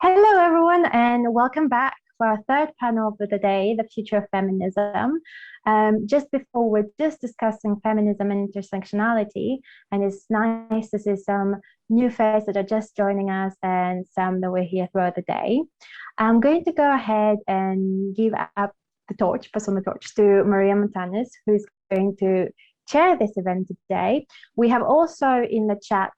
Hello, everyone, and welcome back for our third panel of the day, the future of feminism. Just before, we're just discussing feminism and intersectionality, and it's nice to see some new faces that are just joining us and some that were here throughout the day. I'm going to go ahead and give up the torch, pass on the torch to Maria Montanes, who's going to chair this event today. We have also in the chat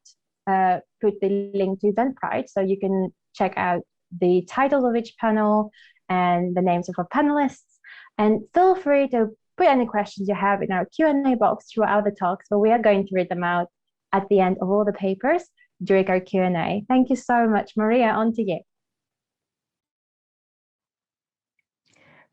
put the link to Eventbrite, so you can check out the titles of each panel and the names of our panelists. And feel free to put any questions you have in our Q&A box throughout the talks, but we are going to read them out at the end of all the papers during our Q&A. Thank you so much. Maria, on to you.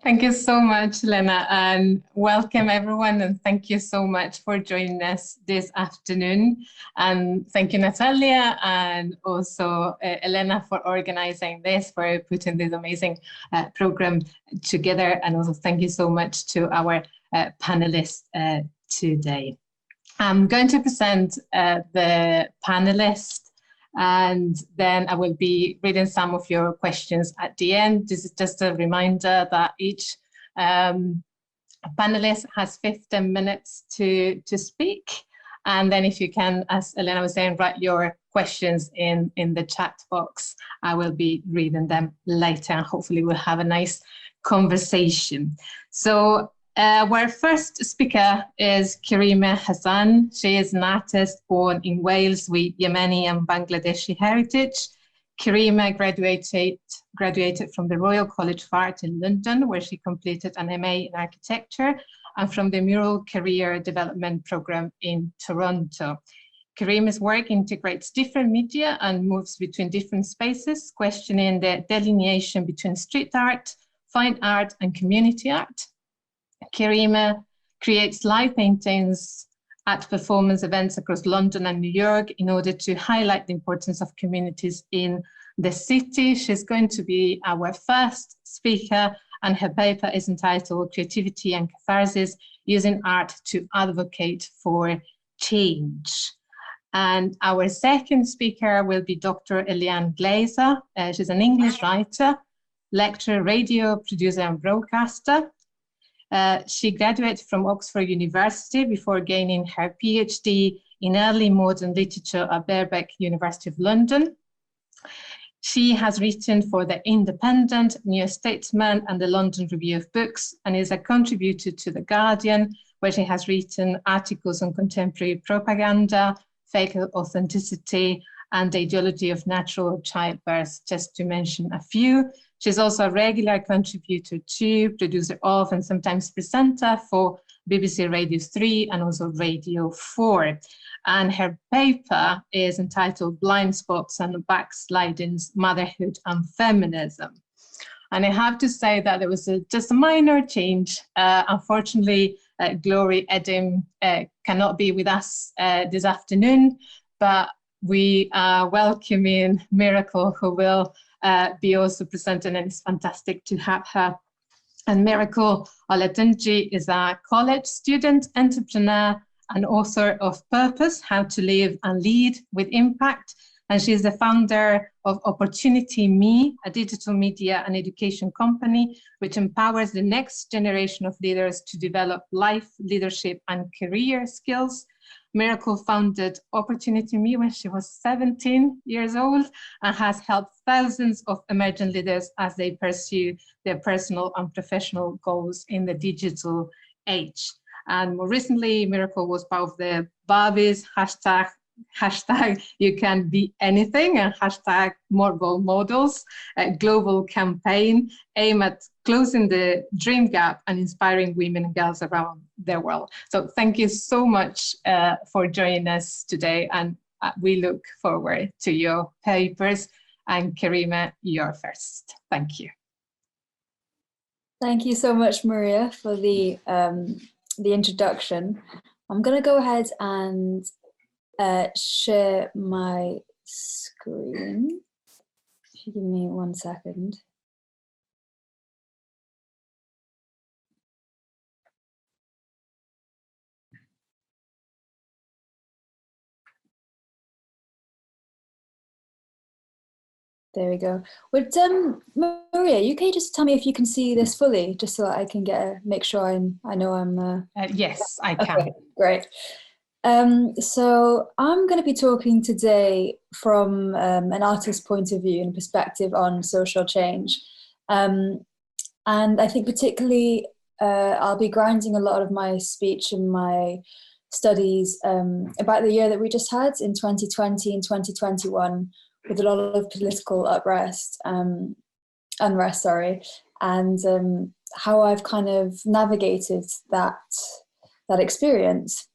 Thank you so much, Lena, and welcome everyone, and thank you so much for joining us this afternoon. And thank you, Natalia, and also Elena for organizing this, for putting this amazing program together. And also thank you so much to our panelists today. I'm going to present the panelists, and then I will be reading some of your questions at the end. This is just a reminder that each panelist has 15 minutes to speak. And then if you can, as Elena was saying, write your questions in the chat box. I will be reading them later, and hopefully we'll have a nice conversation. So our first speaker is Karima Hassan. She is an artist born in Wales with Yemeni and Bangladeshi heritage. Karima graduated from the Royal College of Art in London, where she completed an MA in architecture, and from the Mural Career Development Program in Toronto. Karima's work integrates different media and moves between different spaces, questioning the delineation between street art, fine art, and community art. Karima creates live paintings at performance events across London and New York in order to highlight the importance of communities in the city. She's going to be our first speaker, and her paper is entitled Creativity and Catharsis, Using Art to Advocate for Change. And our second speaker will be Dr. Eliane Glaser. She's an English writer, lecturer, radio producer, and broadcaster. She graduated from Oxford University before gaining her PhD in early modern literature at Birkbeck University of London. She has written for The Independent, New Statesman, and the London Review of Books, and is a contributor to The Guardian, where she has written articles on contemporary propaganda, fake authenticity, and the ideology of natural childbirth, just to mention a few. She's also a regular contributor to, producer of, and sometimes presenter for BBC Radio 3 and also Radio 4. And her paper is entitled Blind Spots and Backslidings, Motherhood and Feminism. And I have to say that there was just a minor change. Unfortunately, Glory Edim cannot be with us this afternoon, but we are welcoming Miracle, who will be also presenting, and it's fantastic to have her. And Miracle Olatunji is a college student, entrepreneur, and author of Purpose, How to Live and Lead with Impact. And she's the founder of Opportunity Me, a digital media and education company, which empowers the next generation of leaders to develop life, leadership, and career skills. Miracle founded Opportunity Me when she was 17 years old and has helped thousands of emerging leaders as they pursue their personal and professional goals in the digital age. And more recently, Miracle was part of the Barbies hashtag You Can Be Anything, and hashtag More Role Models, a global campaign aimed at closing the dream gap and inspiring women and girls around the world. So thank you so much for joining us today, and we look forward to your papers. And Karima, you're first. Thank you. Thank you so much, Maria, for the introduction. I'm going to go ahead and share my screen. If you give me 1 second. There we go. Would Maria, you can just tell me if you can see this fully, just so that I can make sure I know I'm. Yes, I can. Okay, great. So I'm going to be talking today from an artist's point of view and perspective on social change. And I think particularly I'll be grounding a lot of my speech and my studies about the year that we just had in 2020 and 2021, with a lot of political unrest, and how I've kind of navigated that experience.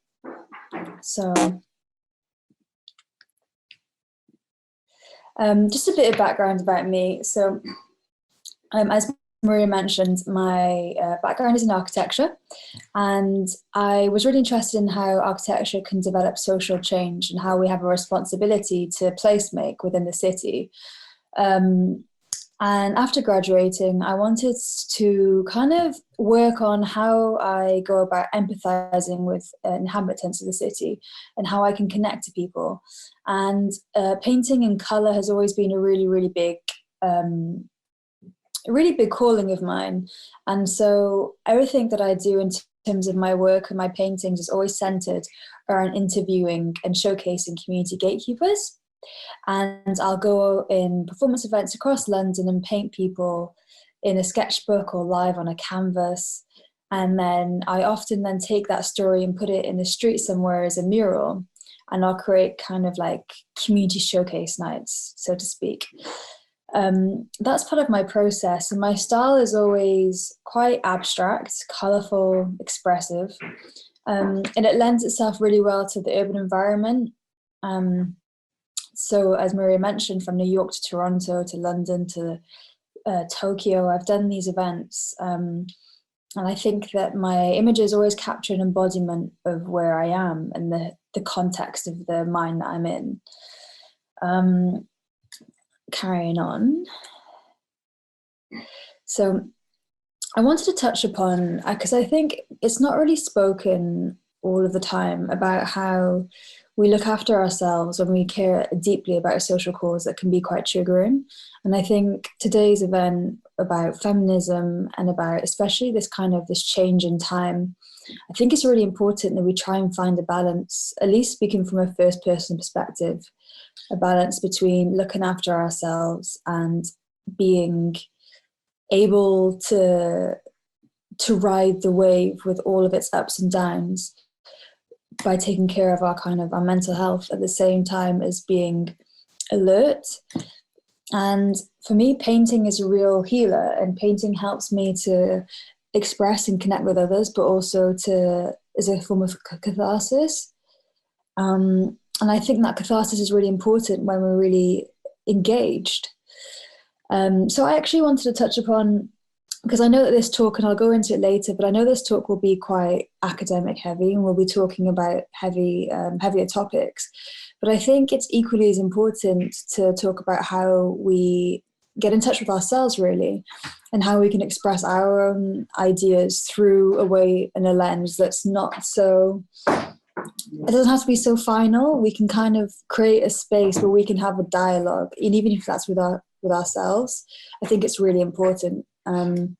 So just a bit of background about me. So as Maria mentioned, my background is in architecture, and I was really interested in how architecture can develop social change and how we have a responsibility to place make within the city. And after graduating, I wanted to kind of work on how I go about empathizing with inhabitants of the city and how I can connect to people. And painting in color has always been a really, really big calling of mine. And so everything that I do in terms of my work and my paintings is always centered around interviewing and showcasing community gatekeepers. And I'll go in performance events across London and paint people in a sketchbook or live on a canvas. And then I often then take that story and put it in the street somewhere as a mural. And I'll create kind of like community showcase nights, so to speak. That's part of my process. And my style is always quite abstract, colourful, expressive. And it lends itself really well to the urban environment. So as Maria mentioned, from New York to Toronto to London to Tokyo, I've done these events. And I think that my images always capture an embodiment of where I am and the context of the mind that I'm in. Carrying on. So I wanted to touch upon, because I think it's not really spoken all of the time about how we look after ourselves when we care deeply about a social cause that can be quite triggering. And I think today's event about feminism and about especially this change in time, I think it's really important that we try and find a balance, at least speaking from a first person perspective, a balance between looking after ourselves and being able to ride the wave with all of its ups and downs by taking care of our mental health at the same time as being alert. And for me, painting is a real healer, and painting helps me to express and connect with others, but also as a form of catharsis. And I think that catharsis is really important when we're really engaged. So I actually wanted to touch upon, because I know that this talk, and I'll go into it later, but I know this talk will be quite academic heavy and we'll be talking about heavier topics. But I think it's equally as important to talk about how we get in touch with ourselves, really, and how we can express our own ideas through a way and a lens that's not so, it doesn't have to be so final. We can kind of create a space where we can have a dialogue, and even if that's with ourselves, I think it's really important. And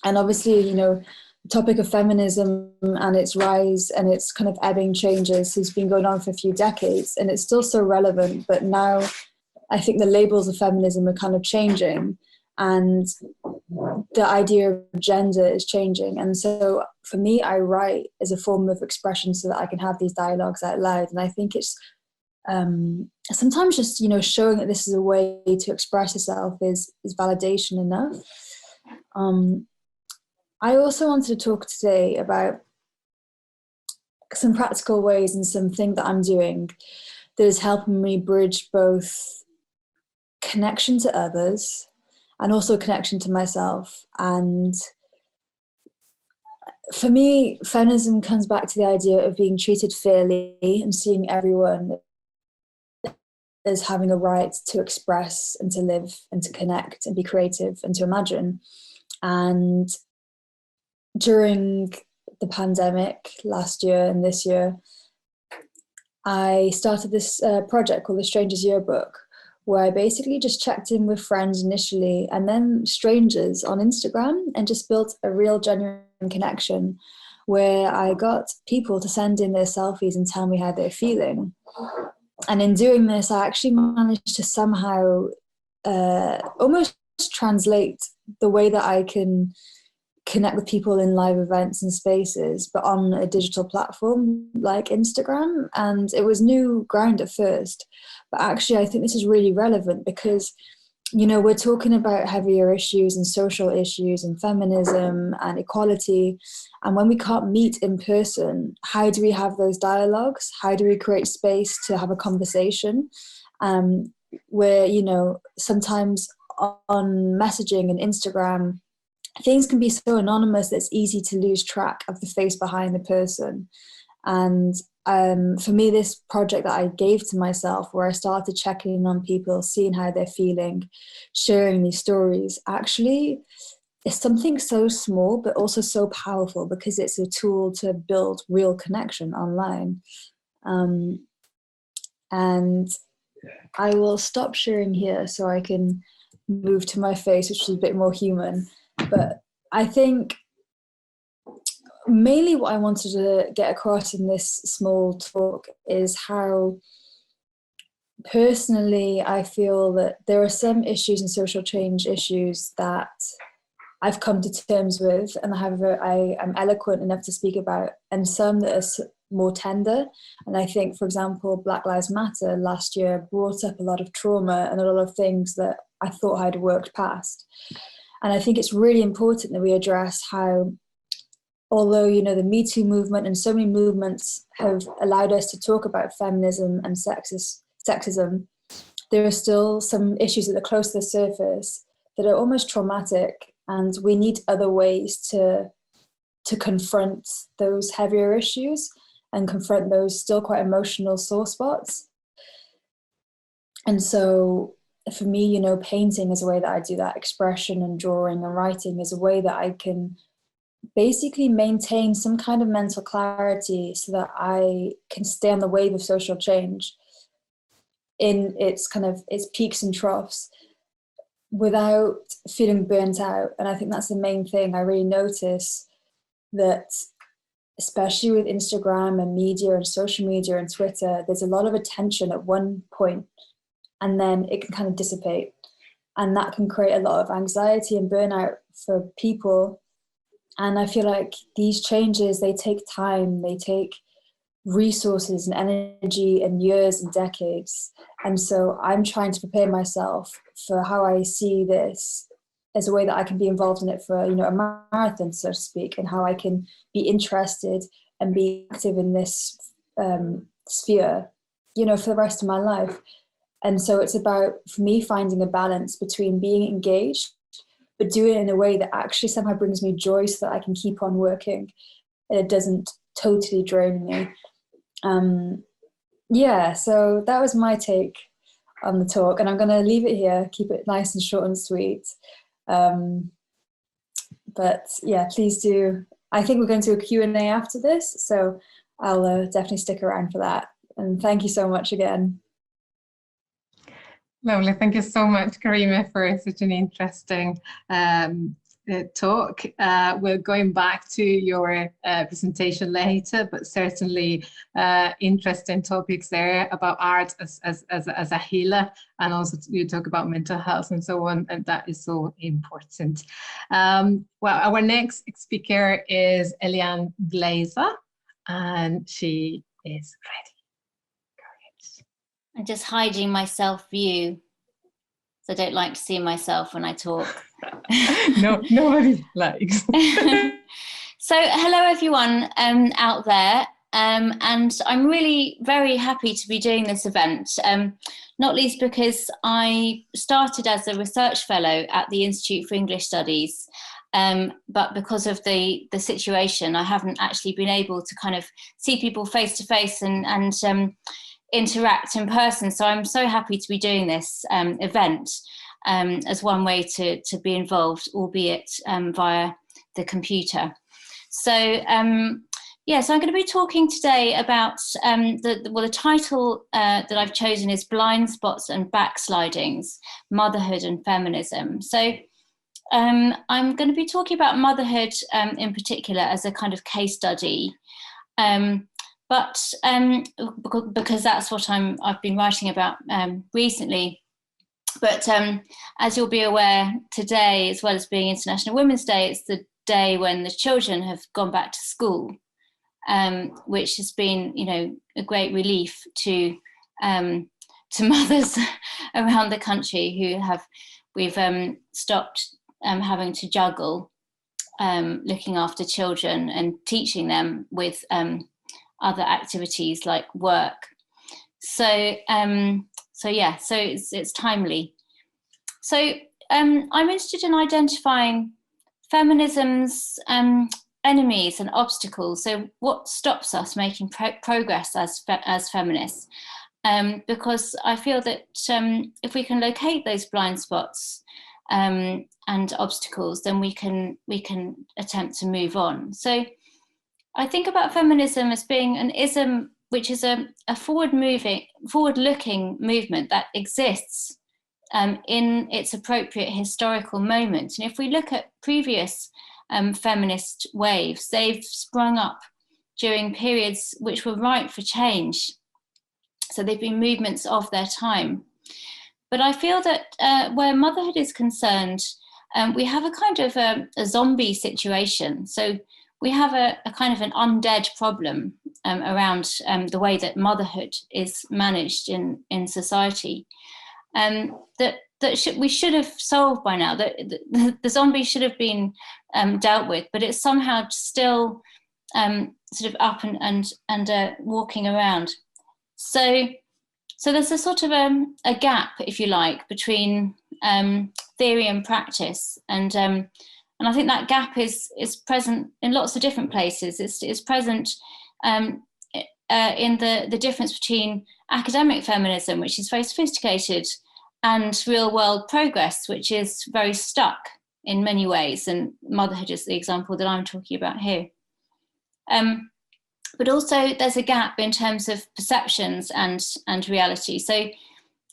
obviously, the topic of feminism and its rise and its kind of ebbing changes has been going on for a few decades, and it's still so relevant. But now I think the labels of feminism are kind of changing, and the idea of gender is changing. And so for me, I write as a form of expression so that I can have these dialogues out loud. And I think it's sometimes just, showing that this is a way to express yourself is validation enough. I also wanted to talk today about some practical ways and something that I'm doing that is helping me bridge both connection to others and also connection to myself. And for me, feminism comes back to the idea of being treated fairly and seeing everyone as having a right to express and to live and to connect and be creative and to imagine. And during the pandemic last year and this year, I started this project called The Stranger's Yearbook, where I basically just checked in with friends initially and then strangers on Instagram and just built a real genuine connection where I got people to send in their selfies and tell me how they're feeling. And in doing this, I actually managed to somehow almost translate the way that I can connect with people in live events and spaces, but on a digital platform like Instagram. And it was new ground at first, but actually I think this is really relevant because, you know, we're talking about heavier issues and social issues and feminism and equality. And when we can't meet in person, how do we have those dialogues? How do we create space to have a conversation? Where, you know, sometimes on messaging and Instagram, things can be so anonymous that it's easy to lose track of the face behind the person. And for me, this project that I gave to myself, where I started checking in on people, seeing how they're feeling, sharing these stories, actually is something so small, but also so powerful because it's a tool to build real connection online. And I will stop sharing here so I can move to my face, which is a bit more human. But I think mainly what I wanted to get across in this small talk is how personally I feel that there are some issues and social change issues that I've come to terms with and I am eloquent enough to speak about, and some that are more tender. And I think, for example, Black Lives Matter last year brought up a lot of trauma and a lot of things that I thought I'd worked past. And I think it's really important that we address how, although, you know, the Me Too movement and so many movements have allowed us to talk about feminism and sexism, there are still some issues that are close to the surface that are almost traumatic, and we need other ways to confront those heavier issues and confront those still quite emotional sore spots. And so for me, you know, painting is a way that I do that. Expression and drawing and writing is a way that I can basically maintain some kind of mental clarity so that I can stay on the wave of social change in its peaks and troughs without feeling burnt out. And I think that's the main thing. I really notice that, especially with Instagram and media and social media and Twitter, there's a lot of attention at one point and then it can kind of dissipate. And that can create a lot of anxiety and burnout for people. And I feel like these changes, they take time, they take resources and energy and years and decades. And so I'm trying to prepare myself for how I see this as a way that I can be involved in it for, you know, a marathon, so to speak, and how I can be interested and be active in this sphere, you know, for the rest of my life. And so it's about, for me, finding a balance between being engaged, but doing it in a way that actually somehow brings me joy so that I can keep on working and it doesn't totally drain me. Yeah, so that was my take on the talk, and I'm going to leave it here, keep it nice and short and sweet. But yeah, please do. I think we're going to do a Q&A after this, so I'll definitely stick around for that. And thank you so much again. Lovely. Thank you so much, Karima, for such an interesting talk. We're going back to your presentation later, but certainly interesting topics there about art as a healer, and also you talk about mental health and so on, and that is so important. Well, our next speaker is Eliane Glazer, and she is ready. I'm just hiding my self-view, so I don't like to see myself when I talk. No, nobody likes. So hello everyone out there, and I'm really very happy to be doing this event, not least because I started as a research fellow at the Institute for English Studies, but because of the situation, I haven't actually been able to kind of see people face to face and interact in person. So I'm so happy to be doing this event as one way to be involved, albeit via the computer. So Yeah, so I'm going to be talking today about the title that I've chosen is Blind Spots and Backslidings, Motherhood and Feminism. So I'm going to be talking about motherhood in particular as a kind of case study, but because that's what I've been writing about recently. But as you'll be aware, today, as well as being International Women's Day, it's the day when the children have gone back to school. Which has been, a great relief to mothers around the country we've stopped having to juggle looking after children and teaching them with other activities like work. So it's timely. So I'm interested in identifying feminism's enemies and obstacles. So what stops us making progress as feminists? Because I feel that if we can locate those blind spots and obstacles, then we can attempt to move on. So I think about feminism as being an ism, which is a forward-looking movement that exists in its appropriate historical moment. And if we look at previous feminist waves, they've sprung up during periods which were ripe for change. So they've been movements of their time. But I feel that where motherhood is concerned, we have a kind of a zombie situation. So we have a kind of an undead problem around the way that motherhood is managed in society. We should have solved by now. The zombie should have been dealt with, but it's somehow still sort of up and walking around. So there's a sort of a gap, if you like, between theory and practice, and I think that gap is present in lots of different places. It's present in the difference between academic feminism, which is very sophisticated, and real world progress, which is very stuck in many ways. And motherhood is the example that I'm talking about here. But also there's a gap in terms of perceptions and reality. So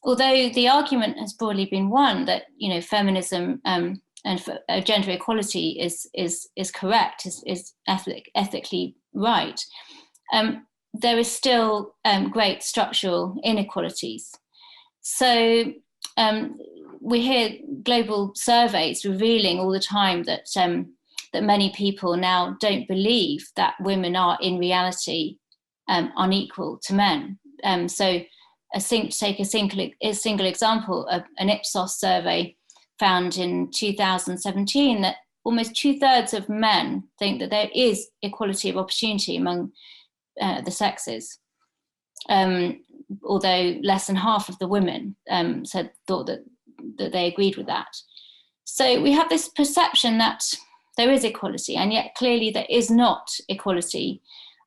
although the argument has broadly been one that, feminism and gender equality is correct, is ethically right, there is still great structural inequalities. So we hear global surveys revealing all the time that that many people now don't believe that women are in reality unequal to men. So take a single example, an Ipsos survey found in 2017 that almost 2/3 of men think that there is equality of opportunity among the sexes. Although less than half of the women thought that they agreed with that. So we have this perception that there is equality, and yet clearly there is not equality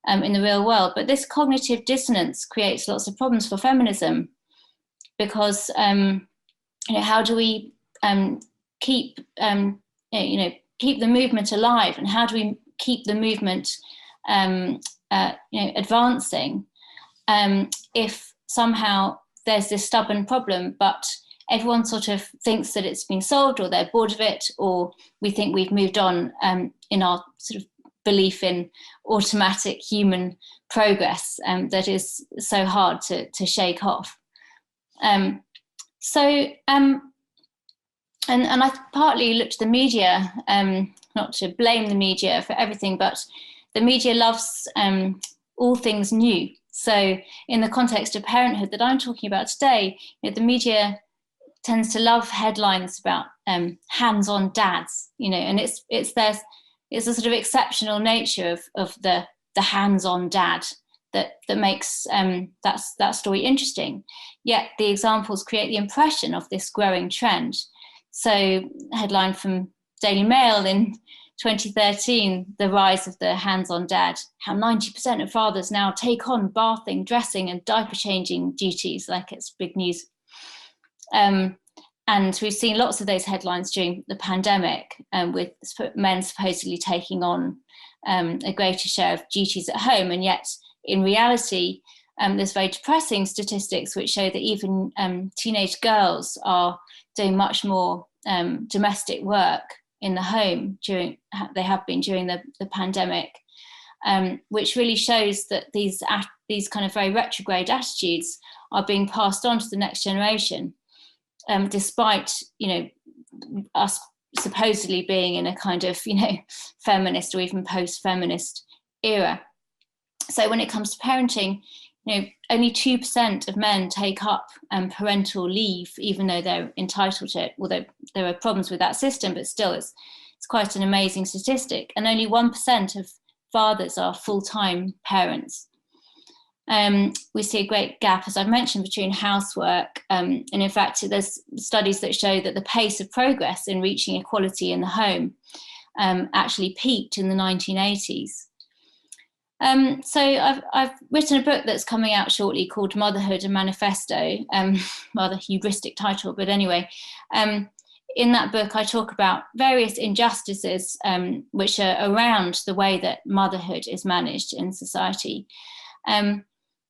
in the real world. But this cognitive dissonance creates lots of problems for feminism, because how do we keep the movement alive, and how do we keep the movement advancing if somehow there's this stubborn problem, but everyone sort of thinks that it's been solved, or they're bored of it, or we think we've moved on in our sort of belief in automatic human progress that is so hard to shake off. And I partly looked at the media, not to blame the media for everything, but the media loves all things new. So in the context of parenthood that I'm talking about today, the media tends to love headlines about hands-on dads, and it's a sort of exceptional nature of the hands-on dad that makes that story interesting. Yet the examples create the impression of this growing trend. So headline from Daily Mail in 2013, the rise of the hands-on dad, how 90% of fathers now take on bathing, dressing and diaper changing duties, like it's big news. And we've seen lots of those headlines during the pandemic, with men supposedly taking on a greater share of duties at home. And yet, in reality, there's very depressing statistics which show that even teenage girls are doing much more domestic work in the home they have been during the pandemic, which really shows that these kind of very retrograde attitudes are being passed on to the next generation, despite, you know, us supposedly being in a kind of, you know, feminist or even post-feminist era. So when it comes to parenting, you know, only 2% of men take up parental leave, even though they're entitled to it. Although there are problems with that system, but still it's quite an amazing statistic. And only 1% of fathers are full-time parents. We see a great gap, as I mentioned, between housework and in fact, there's studies that show that the pace of progress in reaching equality in the home actually peaked in the 1980s. So I've written a book that's coming out shortly called Motherhood, a Manifesto, rather hubristic title, but anyway. In that book, I talk about various injustices which are around the way that motherhood is managed in society. And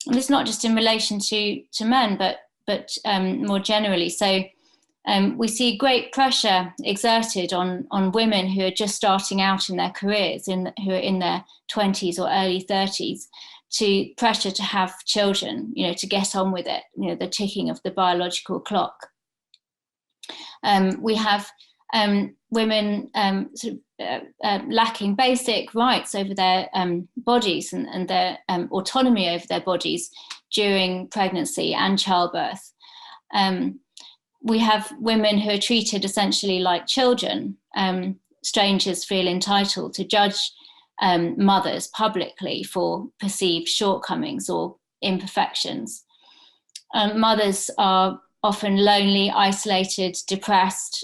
it's not just in relation to men, but more generally. So we see great pressure exerted on women who are just starting out in their careers, who are in their 20s or early 30s, to pressure to have children, you know, to get on with it, you know, the ticking of the biological clock. We have women sort of lacking basic rights over their bodies and their autonomy over their bodies during pregnancy and childbirth. We have women who are treated essentially like children. Strangers feel entitled to judge mothers publicly for perceived shortcomings or imperfections. Mothers are often lonely, isolated, depressed.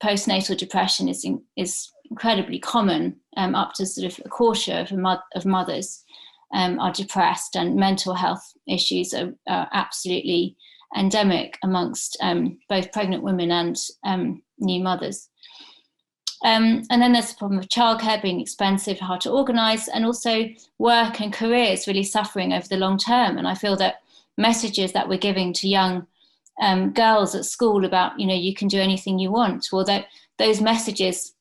Postnatal depression is incredibly common. Up to sort of a quarter of mothers are depressed, and mental health issues are absolutely endemic amongst both pregnant women and new mothers. And then there's the problem of childcare being expensive, hard to organise, and also work and careers really suffering over the long term. And I feel that messages that we're giving to young girls at school about, you know, you can do anything you want, well, those messages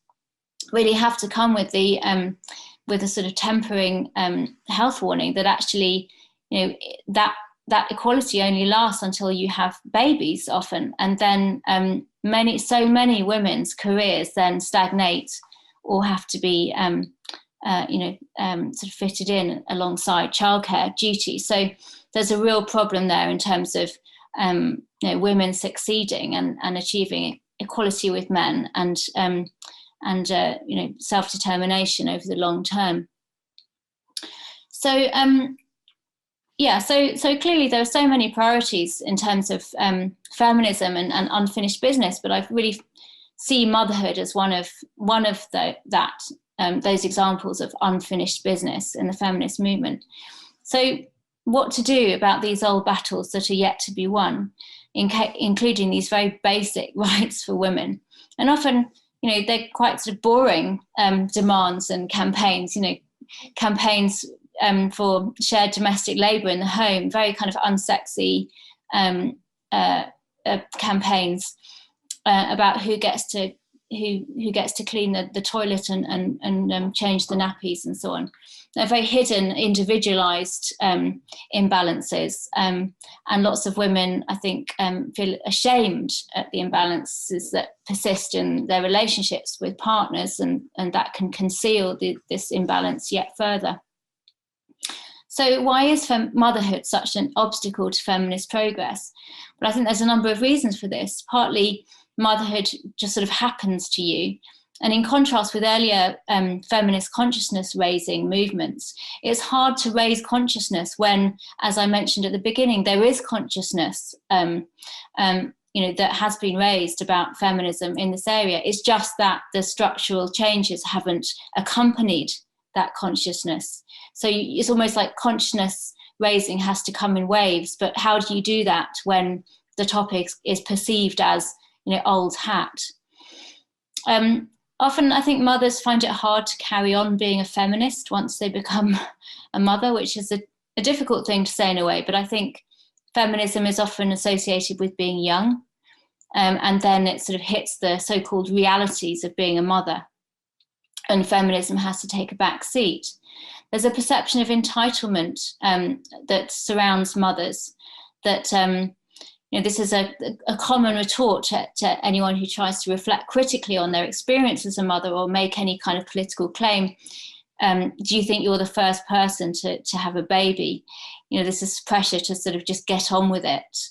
really have to come with a sort of tempering health warning that actually, you know, that equality only lasts until you have babies often, and then so many women's careers then stagnate or have to be sort of fitted in alongside childcare duties. So there's a real problem there in terms of you know, women succeeding and achieving equality with men and you know, self-determination over the long term. So so clearly there are so many priorities in terms of feminism and unfinished business, but I really see motherhood as one of those examples of unfinished business in the feminist movement. So what to do about these old battles that are yet to be won, including these very basic rights for women. And often, you know, they're quite sort of boring demands and campaigns, you know, campaigns for shared domestic labour in the home, very kind of unsexy campaigns about who gets to clean the toilet and change the nappies and so on. They're very hidden, individualised imbalances, and lots of women, I think, feel ashamed at the imbalances that persist in their relationships with partners, and that can conceal this imbalance yet further. So why is motherhood such an obstacle to feminist progress? Well, I think there's a number of reasons for this. Partly, motherhood just sort of happens to you. And in contrast with earlier feminist consciousness raising movements, it's hard to raise consciousness when, as I mentioned at the beginning, there is consciousness you know, that has been raised about feminism in this area. It's just that the structural changes haven't accompanied that consciousness. So it's almost like consciousness raising has to come in waves, but how do you do that when the topic is perceived as, you know, old hat? often I think mothers find it hard to carry on being a feminist once they become a mother, which is a difficult thing to say in a way, but I think feminism is often associated with being young, and then it sort of hits the so-called realities of being a mother, and feminism has to take a back seat. There's a perception of entitlement that surrounds mothers, that this is a common retort to anyone who tries to reflect critically on their experience as a mother or make any kind of political claim. Do you think you're the first person to have a baby? This is pressure to sort of just get on with it.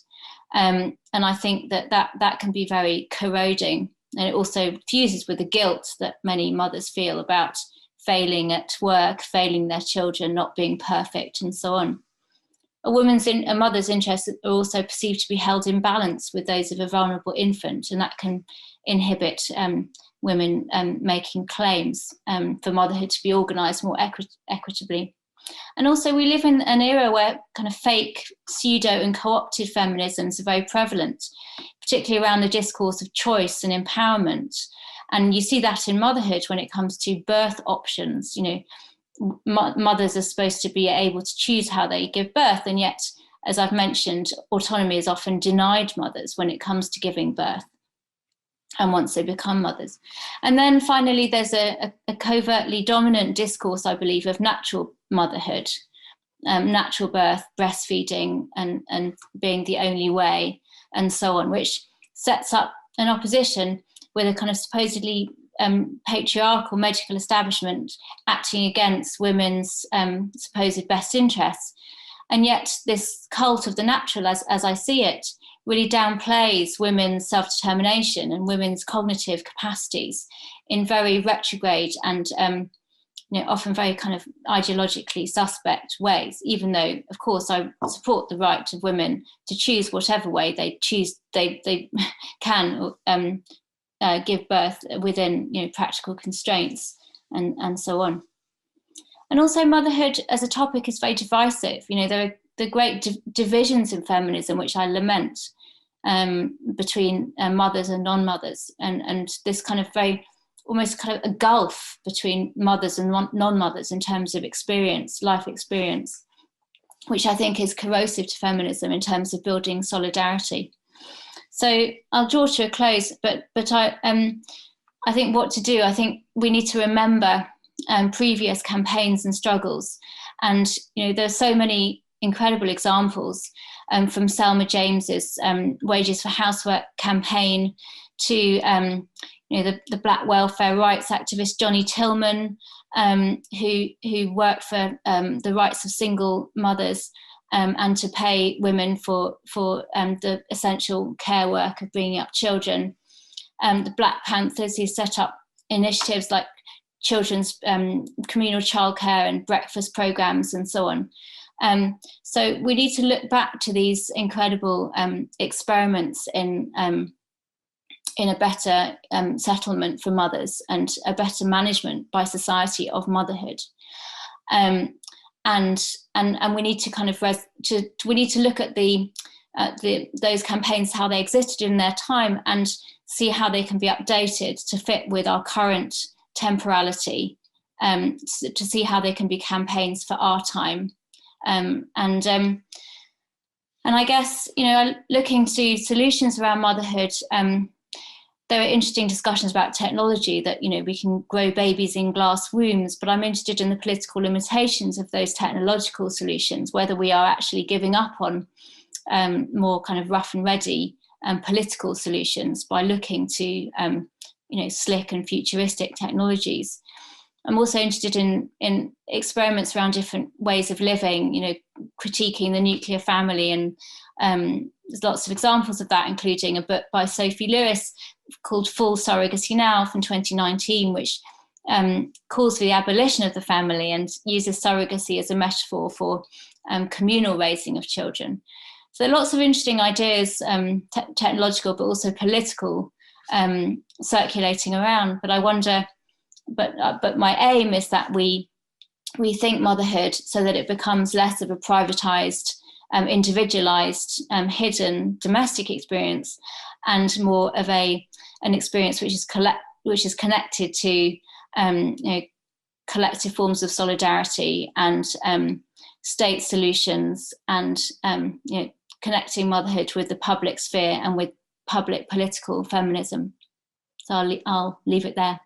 And I think that can be very corroding. And it also fuses with the guilt that many mothers feel about failing at work, failing their children, not being perfect, and so on. A mother's interests are also perceived to be held in balance with those of a vulnerable infant, and that can inhibit women making claims for motherhood to be organised more equitably. And also we live in an era where kind of fake, pseudo and co-opted feminisms are very prevalent, particularly around the discourse of choice and empowerment. And you see that in motherhood when it comes to birth options. Mothers are supposed to be able to choose how they give birth, and yet, as I've mentioned, autonomy is often denied mothers when it comes to giving birth and once they become mothers. And then finally, there's a covertly dominant discourse, I believe, of natural motherhood, natural birth, breastfeeding, and being the only way, and so on, which sets up an opposition with a kind of supposedly patriarchal medical establishment acting against women's supposed best interests. And yet this cult of the natural, as I see it, really downplays women's self-determination and women's cognitive capacities in very retrograde and often very kind of ideologically suspect ways, even though, of course, I support the right of women to choose whatever way they choose, they can give birth within practical constraints and so on. And also motherhood as a topic is very divisive. There are the great divisions in feminism, which I lament, between mothers and non-mothers, and this kind of very almost kind of a gulf between mothers and non-mothers in terms of experience, life experience, which I think is corrosive to feminism in terms of building solidarity. So I'll draw to a close, but I think what to do, I think we need to remember previous campaigns and struggles. And, there are so many incredible examples from Selma James's Wages for Housework campaign to, the Black welfare rights activist Johnny Tillman, who worked for the rights of single mothers and to pay women for the essential care work of bringing up children. The Black Panthers, who set up initiatives like children's communal childcare and breakfast programs and so on. So we need to look back to these incredible experiments in a better settlement for mothers and a better management by society of motherhood. And we need to kind of we need to look at those campaigns, how they existed in their time, and see how they can be updated to fit with our current temporality, to see how they can be campaigns for our time. And I guess, looking to solutions around motherhood, there are interesting discussions about technology that, we can grow babies in glass wombs, but I'm interested in the political limitations of those technological solutions, whether we are actually giving up on more kind of rough and ready political solutions by looking to, slick and futuristic technologies. I'm also interested in experiments around different ways of living, critiquing the nuclear family, and there's lots of examples of that, including a book by Sophie Lewis called Full Surrogacy Now from 2019, which calls for the abolition of the family and uses surrogacy as a metaphor for communal raising of children. So there are lots of interesting ideas, technological but also political, circulating around. But I wonder, but my aim is that we rethink motherhood so that it becomes less of a privatized, individualized, hidden domestic experience, and more of an experience which is which is connected to you know, collective forms of solidarity and state solutions, and you know, connecting motherhood with the public sphere and with public political feminism. So I'll leave it there.